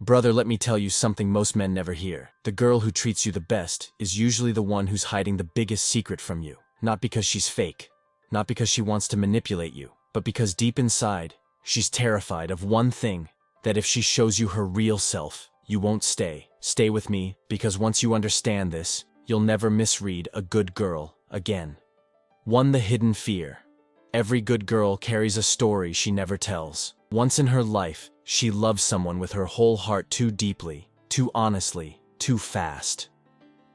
Brother, let me tell you something most men never hear. The girl who treats you the best is usually the one who's hiding the biggest secret from you. Not because she's fake, not because she wants to manipulate you, but because deep inside, she's terrified of one thing, that if she shows you her real self, you won't stay. Stay with me, because once you understand this, you'll never misread a good girl again. 1. The hidden fear. Every good girl carries a story she never tells. Once in her life, she loved someone with her whole heart too deeply, too honestly, too fast.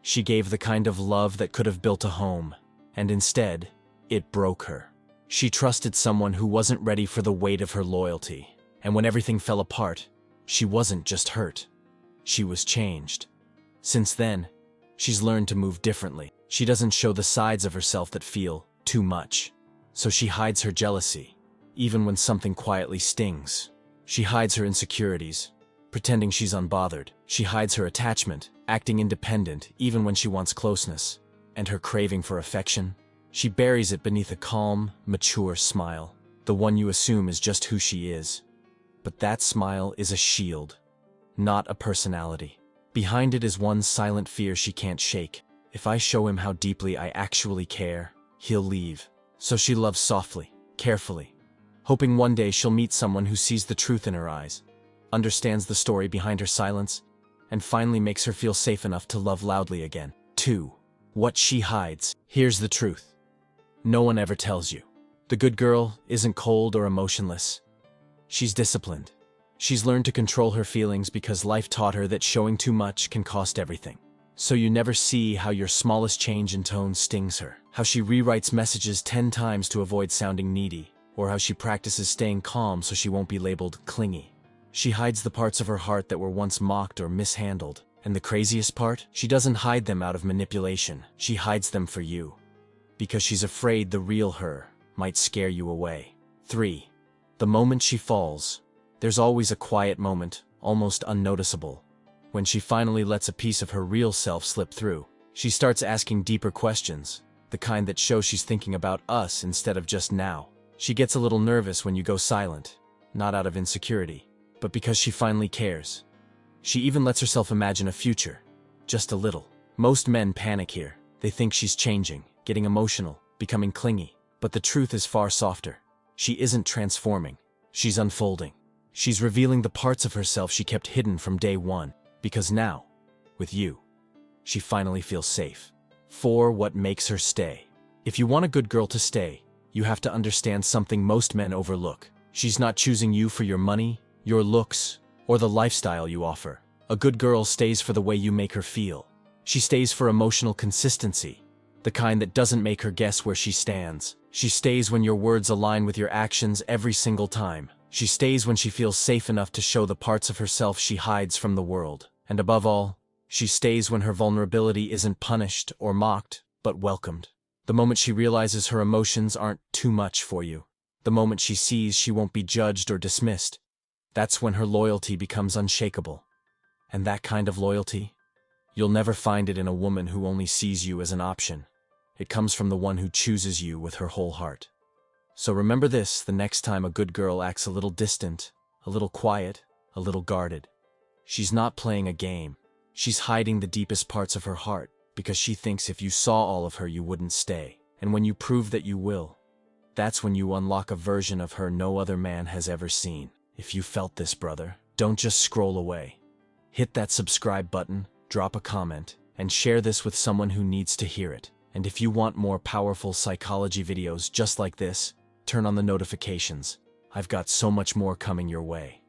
She gave the kind of love that could have built a home, and instead, it broke her. She trusted someone who wasn't ready for the weight of her loyalty, and when everything fell apart, she wasn't just hurt. She was changed. Since then, she's learned to move differently. She doesn't show the sides of herself that feel too much. So she hides her jealousy, even when something quietly stings. She hides her insecurities, pretending she's unbothered. She hides her attachment, acting independent even when she wants closeness. And her craving for affection, she buries it beneath a calm, mature smile, the one you assume is just who she is. But that smile is a shield, not a personality. Behind it is one silent fear she can't shake. If I show him how deeply I actually care, he'll leave. So she loves softly, carefully, hoping one day she'll meet someone who sees the truth in her eyes, understands the story behind her silence, and finally makes her feel safe enough to love loudly again. 2. What she hides. Here's the truth. No one ever tells you. The good girl isn't cold or emotionless. She's disciplined. She's learned to control her feelings because life taught her that showing too much can cost everything. So you never see how your smallest change in tone stings her, how she rewrites messages 10 times to avoid sounding needy, or how she practices staying calm so she won't be labeled clingy. She hides the parts of her heart that were once mocked or mishandled, and the craziest part? She doesn't hide them out of manipulation. She hides them for you, because she's afraid the real her might scare you away. 3. The moment she falls. There's always a quiet moment, almost unnoticeable. When she finally lets a piece of her real self slip through, she starts asking deeper questions, the kind that show she's thinking about us instead of just now. She gets a little nervous when you go silent, not out of insecurity, but because she finally cares. She even lets herself imagine a future, just a little. Most men panic here. They think she's changing, getting emotional, becoming clingy. But the truth is far softer. She isn't transforming. She's unfolding. She's revealing the parts of herself she kept hidden from day one. Because now, with you, she finally feels safe. 4. What makes her stay. If you want a good girl to stay, you have to understand something most men overlook. She's not choosing you for your money, your looks, or the lifestyle you offer. A good girl stays for the way you make her feel. She stays for emotional consistency, the kind that doesn't make her guess where she stands. She stays when your words align with your actions every single time. She stays when she feels safe enough to show the parts of herself she hides from the world. And above all, she stays when her vulnerability isn't punished or mocked, but welcomed. The moment she realizes her emotions aren't too much for you, the moment she sees she won't be judged or dismissed, that's when her loyalty becomes unshakable. And that kind of loyalty, you'll never find it in a woman who only sees you as an option. It comes from the one who chooses you with her whole heart. So remember this the next time a good girl acts a little distant, a little quiet, a little guarded. She's not playing a game. She's hiding the deepest parts of her heart because she thinks if you saw all of her you wouldn't stay. And when you prove that you will, that's when you unlock a version of her no other man has ever seen. If you felt this, brother, don't just scroll away. Hit that subscribe button, drop a comment, and share this with someone who needs to hear it. And if you want more powerful psychology videos just like this, turn on the notifications. I've got so much more coming your way.